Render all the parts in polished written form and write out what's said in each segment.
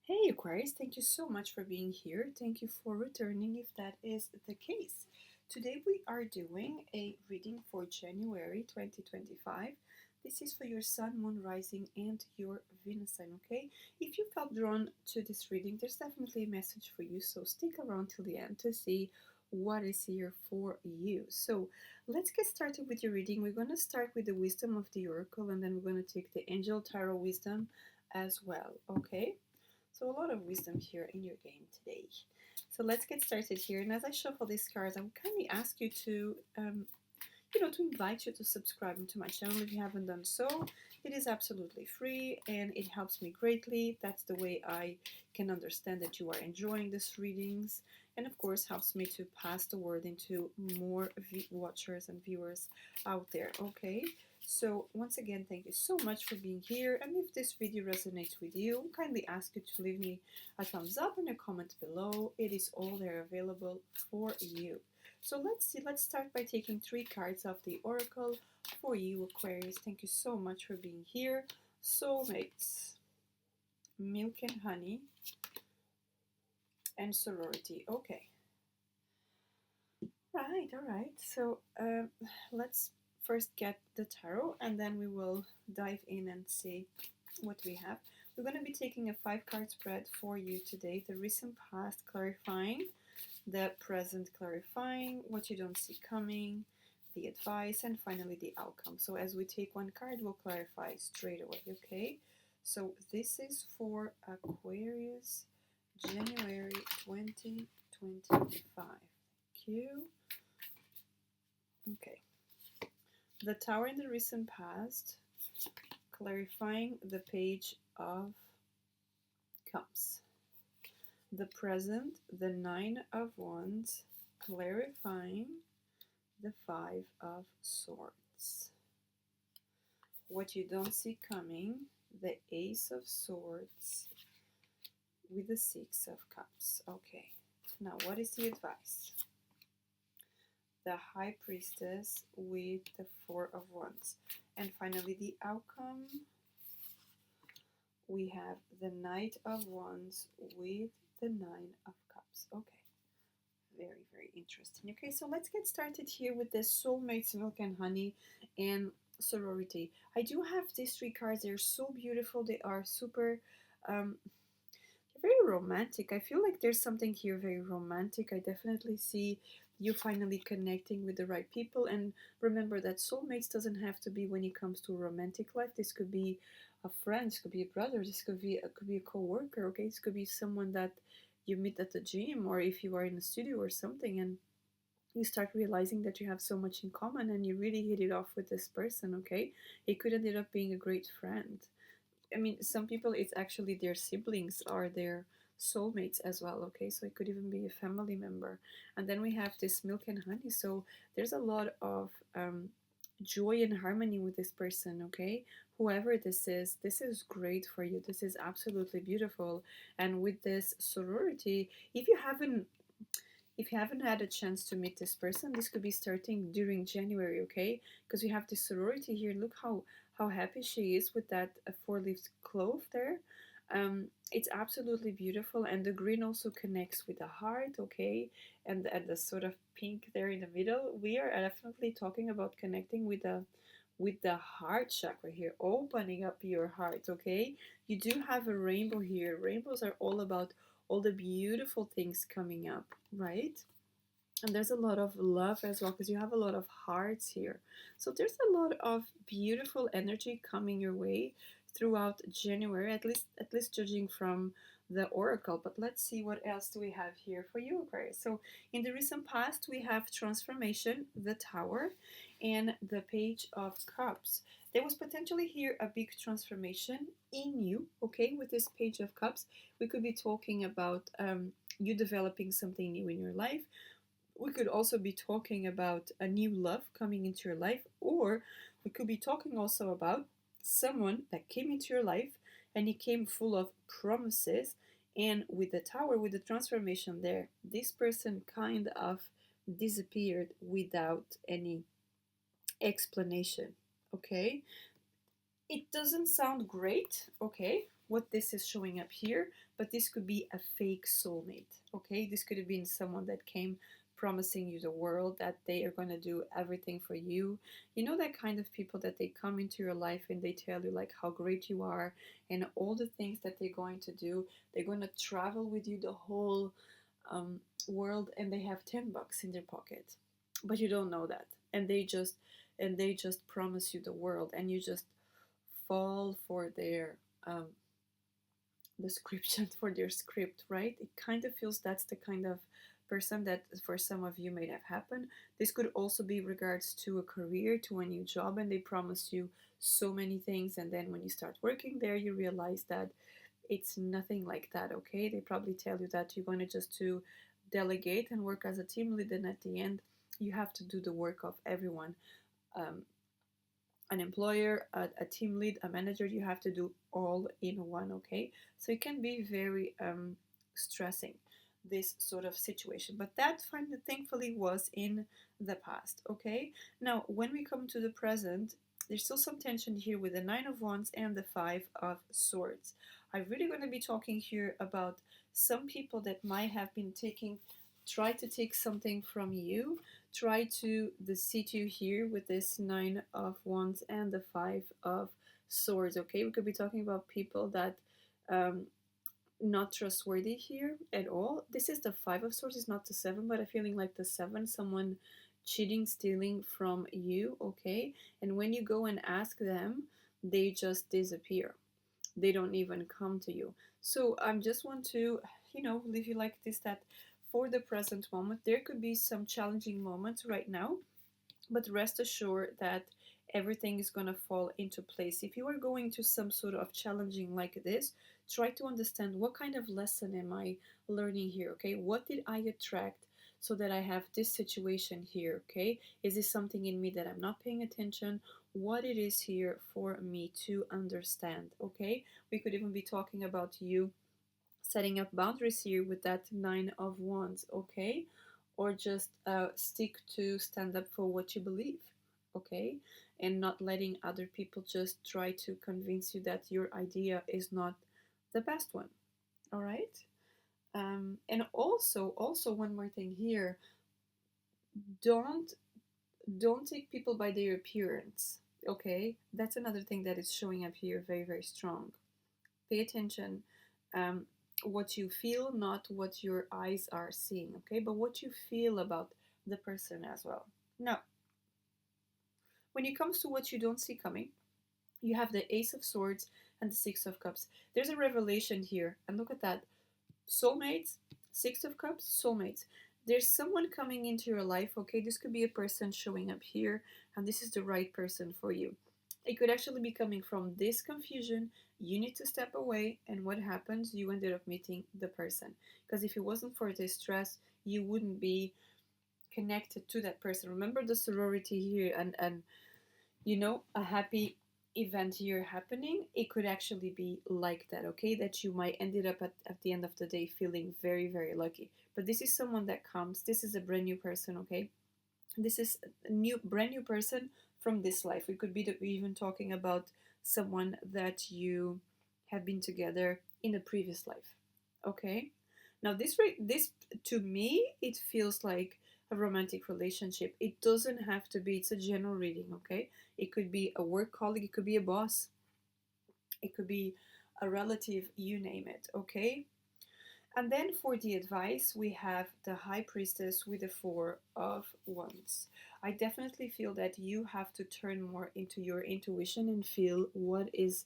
Hey Aquarius, thank you so much for being here. Thank you for returning if that is the case. Today we are doing a reading for January 2025. This is for your Sun, Moon, Rising, and your Venus sign, okay? If you felt drawn to this reading, there's definitely a message for you, so stick around till the end to see what is here for you. So let's get started with your reading. We're going to start with the wisdom of the oracle, and then we're going to take the angel tarot wisdom as well, okay? So a lot of wisdom here in your game today. So let's get started here. And as I shuffle these cards, I would kindly ask you to, to invite you to subscribe to my channel if you haven't done so. It is absolutely free and it helps me greatly. That's the way I can understand that you are enjoying these readings. And of course, helps me to pass the word into more watchers and viewers out there. Okay. So once again, thank you so much for being here. And if this video resonates with you, I kindly ask you to leave me a thumbs up and a comment below. It is all there available for you. So let's see. Let's start by taking 3 cards of the oracle for you, Aquarius. Thank you so much for being here. Soulmates, milk and honey, and sorority. Okay. Right. All right. So let's first get the tarot and then we will dive in and see what we have. We're going to be taking a 5-card spread for you today. The recent past clarifying, the present clarifying, what you don't see coming, the advice, and finally the outcome. So as we take one card, we'll clarify straight away, okay? So this is for Aquarius, January 2025. Thank you. Okay. The Tower in the recent past, clarifying the Page of Cups. The present, the 9 of Wands, clarifying the 5 of Swords. What you don't see coming, the Ace of Swords with the 6 of Cups. Okay, now what is the advice? The High Priestess with the 4 of Wands. And finally the outcome, we have the Knight of Wands with the 9 of Cups. Okay, very, very interesting. Okay, so let's get started here with the Soulmates, Milk and Honey, and Sorority. I do have these 3 cards. They're so beautiful. They are super very romantic. I feel like there's something here very romantic. I definitely see you finally connecting with the right people. And remember that soulmates doesn't have to be when it comes to romantic life. This could be a friend, this could be a brother, this could be a co-worker, okay? This could be someone that you meet at the gym, or if you are in a studio or something, and you start realizing that you have so much in common and you really hit it off with this person, okay? It could end up being a great friend. I mean, some people, it's actually their siblings or their soulmates as well, okay? So it could even be a family member. And then we have this milk and honey. So there's a lot of joy and harmony with this person, okay? Whoever this is great for you. This is absolutely beautiful. And with this sorority, if you haven't had a chance to meet this person, this could be starting during January, okay? Because we have this sorority here. Look how happy she is with that 4-leaf clove there. It's absolutely beautiful, and the green also connects with the heart, okay? And the sort of pink there in the middle. We are definitely talking about connecting with the heart chakra here, opening up your heart, okay? You do have a rainbow here. Rainbows are all about all the beautiful things coming up, right? And there's a lot of love as well, because you have a lot of hearts here. So there's a lot of beautiful energy coming your way throughout January, at least judging from the oracle. But let's see what else do we have here for you, Aquarius. So in the recent past, we have transformation, the Tower, and the Page of Cups. There was potentially here a big transformation in you, okay, with this Page of Cups. We could be talking about you developing something new in your life. We could also be talking about a new love coming into your life, or we could be talking also about someone that came into your life and he came full of promises, and with the Tower, with the transformation there, this person kind of disappeared without any explanation, okay? It doesn't sound great, okay? what this is showing up here, but this could be a fake soulmate, okay? This could have been someone that came promising you the world, that they are going to do everything for you. You know, that kind of people that they come into your life and they tell you like how great you are and all the things that they're going to do. They're going to travel with you the whole um, world, and they have $10 in their pocket, but you don't know that, and they just promise you the world, and you just fall for their description, for their script, right? It kind of feels that's the kind of person that for some of you may have happened. This could also be regards to a career, to a new job, and they promise you so many things, and then when you start working there, you realize that it's nothing like that, okay? They probably tell you that you're going to just to delegate and work as a team lead, and at the end, you have to do the work of everyone. Um, an employer, a team lead, a manager, you have to do all in one, okay? So it can be very stressing, this sort of situation. But that thankfully was in the past, okay? Now, when we come to the present, there's still some tension here with the Nine of Wands and the Five of Swords. I'm really going to be talking here about some people that might have been try to take something from you, try to deceive you here with this Nine of Wands and the Five of Swords, okay? We could be talking about people that um, not trustworthy here at all. This is the Five of Swords, it's not the Seven, but I'm feeling like the Seven, someone cheating, stealing from you, okay? And when you go and ask them, they just disappear. They don't even come to you. So I just want to, leave you like this, that for the present moment, there could be some challenging moments right now, but rest assured that everything is going to fall into place. If you are going to some sort of challenging like this, try to understand what kind of lesson am I learning here, okay? What did I attract so that I have this situation here, okay? Is this something in me that I'm not paying attention? What it is here for me to understand, okay? We could even be talking about you setting up boundaries here with that Nine of Wands, okay? Or just stick to stand up for what you believe, okay? And not letting other people just try to convince you that your idea is not the best one, all right? And also one more thing here: don't take people by their appearance, okay? That's another thing that is showing up here very, very strong. Pay attention. Um, what you feel, not what your eyes are seeing, okay? But what you feel about the person as well. Now, when it comes to what you don't see coming, you have the Ace of Swords and the Six of Cups. There's a revelation here, and look at that. Soulmates, Six of Cups, soulmates. There's someone coming into your life, okay? This could be a person showing up here, and this is the right person for you. It could actually be coming from this confusion. You need to step away, and what happens? You ended up meeting the person. Because if it wasn't for this stress, you wouldn't be connected to that person. Remember the sorority here, and a happy event here happening. It could actually be like that, okay? That you might ended up at the end of the day feeling very, very lucky. But this is someone that comes. This is a brand new person, okay? This is a brand new person from this life. We could be even talking about someone that you have been together in a previous life, okay? Now this to me, it feels like a romantic relationship. It doesn't have to be. It's a general reading, okay? It could be a work colleague, it could be a boss, it could be a relative, you name it, okay? And then for the advice, we have the High Priestess with the Four of Wands. I definitely feel that you have to turn more into your intuition and feel what is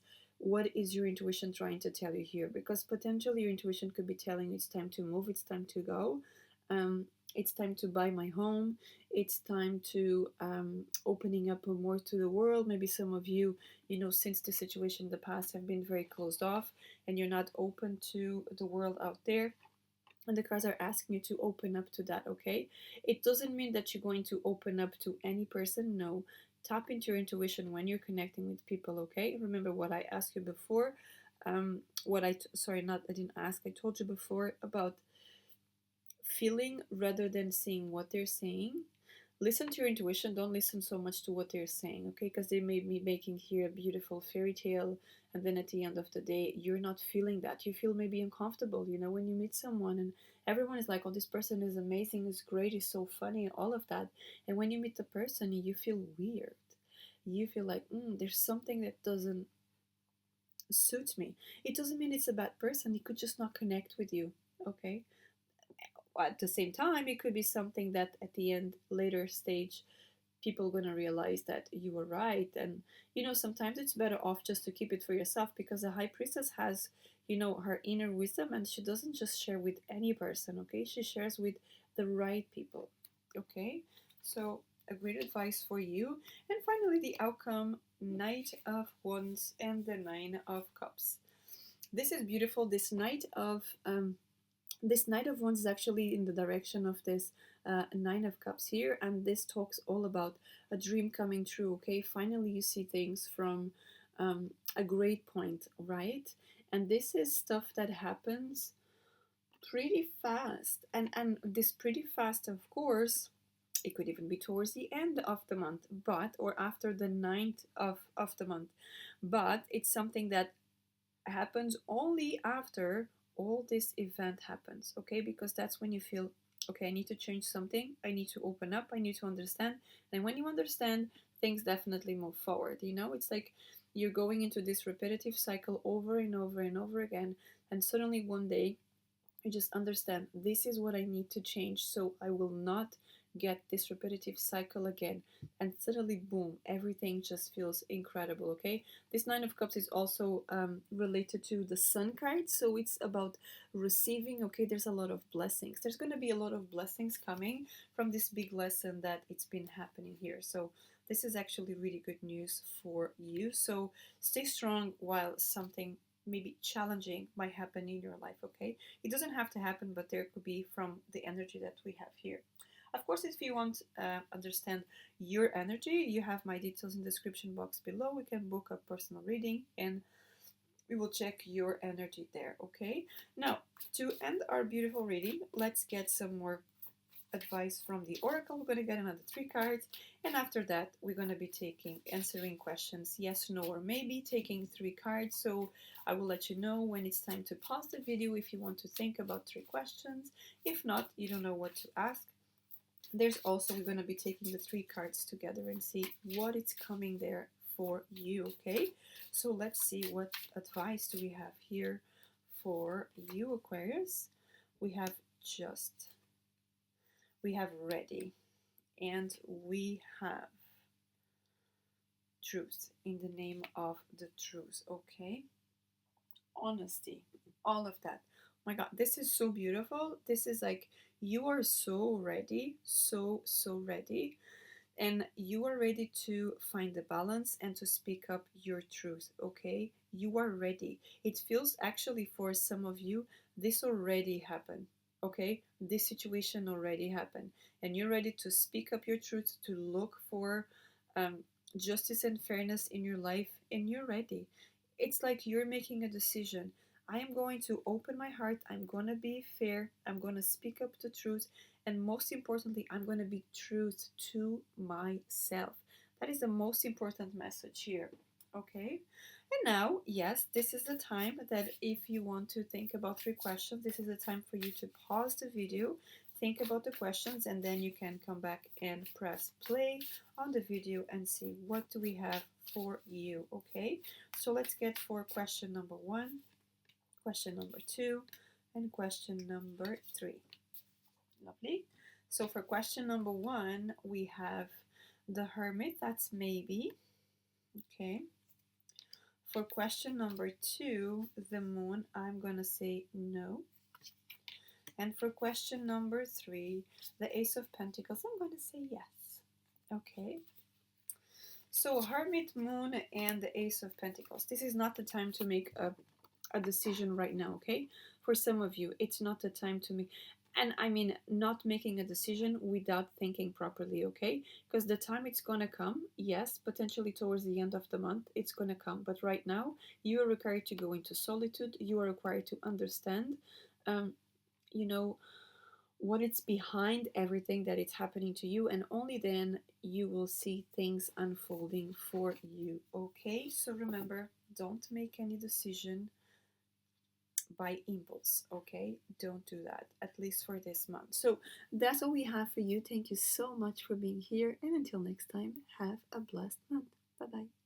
your intuition trying to tell you here, because potentially your intuition could be telling you it's time to move, it's time to go, it's time to buy my home, it's time to opening up more to the world. Maybe some of you, since the situation in the past, have been very closed off and you're not open to the world out there, and the cards are asking you to open up to that, okay? It doesn't mean that you're going to open up to any person. No, tap into your intuition when you're connecting with people, okay? Remember what I asked you before. I didn't ask, I told you before about feeling rather than seeing what they're saying. Listen to your intuition. Don't listen so much to what they're saying, okay? Because they may be making here a beautiful fairy tale, and then at the end of the day, you're not feeling that. You feel maybe uncomfortable, you know, when you meet someone and everyone is like, oh, this person is amazing, is great, is so funny, and all of that. And when you meet the person, you feel weird. You feel like, there's something that doesn't suit me. It doesn't mean it's a bad person. He could just not connect with you, okay? At the same time, it could be something that at the end, later stage, people are gonna realize that you were right. And you know, sometimes it's better off just to keep it for yourself, because the high priestess has, you know, her inner wisdom, and she doesn't just share with any person, okay? She shares with the right people, okay? So a great advice for you. And finally, the outcome: Knight of Wands and the Nine of Cups. This is beautiful. This Knight of Wands is actually in the direction of this Nine of Cups here, and this talks all about a dream coming true, okay? Finally, you see things from a great point, right? And this is stuff that happens pretty fast. And this pretty fast, of course, it could even be towards the end of the month, but, or after the ninth of the month. But it's something that happens only after all this event happens, okay? Because that's when you feel, okay, I need to change something, I need to open up, I need to understand. And when you understand, things definitely move forward, you know? It's like you're going into this repetitive cycle over and over and over again, and suddenly one day you just understand, this is what I need to change so I will not get this repetitive cycle again. And suddenly, boom, everything just feels incredible, okay? This Nine of Cups is also related to the Sun card, so it's about receiving, okay? There's a lot of blessings. There's going to be a lot of blessings coming from this big lesson that it's been happening here. So this is actually really good news for you. So stay strong while something maybe challenging might happen in your life, okay? It doesn't have to happen, but there could be from the energy that we have here. Of course, if you want to understand your energy, you have my details in the description box below. We can book a personal reading and we will check your energy there, okay? Now, to end our beautiful reading, let's get some more advice from the oracle. We're going to get another 3 cards, and after that we're going to be answering questions yes, no, or maybe, taking 3 cards. So I will let you know when it's time to pause the video if you want to think about 3 questions. If not, you don't know what to ask, there's also, we're going to be taking the 3 cards together and see what is coming there for you, okay? So let's see, what advice do we have here for you, Aquarius? We have ready, and we have truth, in the name of the truth, okay? Honesty, all of that. My God, this is so beautiful. This is like, you are so ready, so ready, and you are ready to find the balance and to speak up your truth, okay? You are ready. It feels, actually, for some of you, this already happened, okay? This situation already happened, and you're ready to speak up your truth, to look for um, justice and fairness in your life, and you're ready. It's like you're making a decision. I am going to open my heart, I'm going to be fair, I'm going to speak up the truth, and most importantly, I'm going to be true to myself. That is the most important message here, okay? And now, yes, this is the time that if you want to think about 3 questions, this is the time for you to pause the video, think about the questions, and then you can come back and press play on the video and see what do we have for you, okay? So let's get for question number 1, question number 2, and question number 3. Lovely. So for question number 1, we have the Hermit, that's maybe, okay? For question number 2, the Moon, I'm going to say no. And for question number 3, the Ace of Pentacles, I'm going to say yes. Okay. So Hermit, Moon, and the Ace of Pentacles. This is not the time to make a decision right now, okay? For some of you, it's not the time to make, and I mean not making a decision without thinking properly, okay? Because the time it's gonna come, yes, potentially towards the end of the month, it's gonna come. But right now, you are required to go into solitude. You are required to understand, you know, what it's behind everything that it's happening to you, and only then you will see things unfolding for you. Okay, so remember, don't make any decision by impulse. Okay, don't do that, at least for this month. So that's all we have for you. Thank you so much for being here, and until next time, have a blessed month. Bye bye.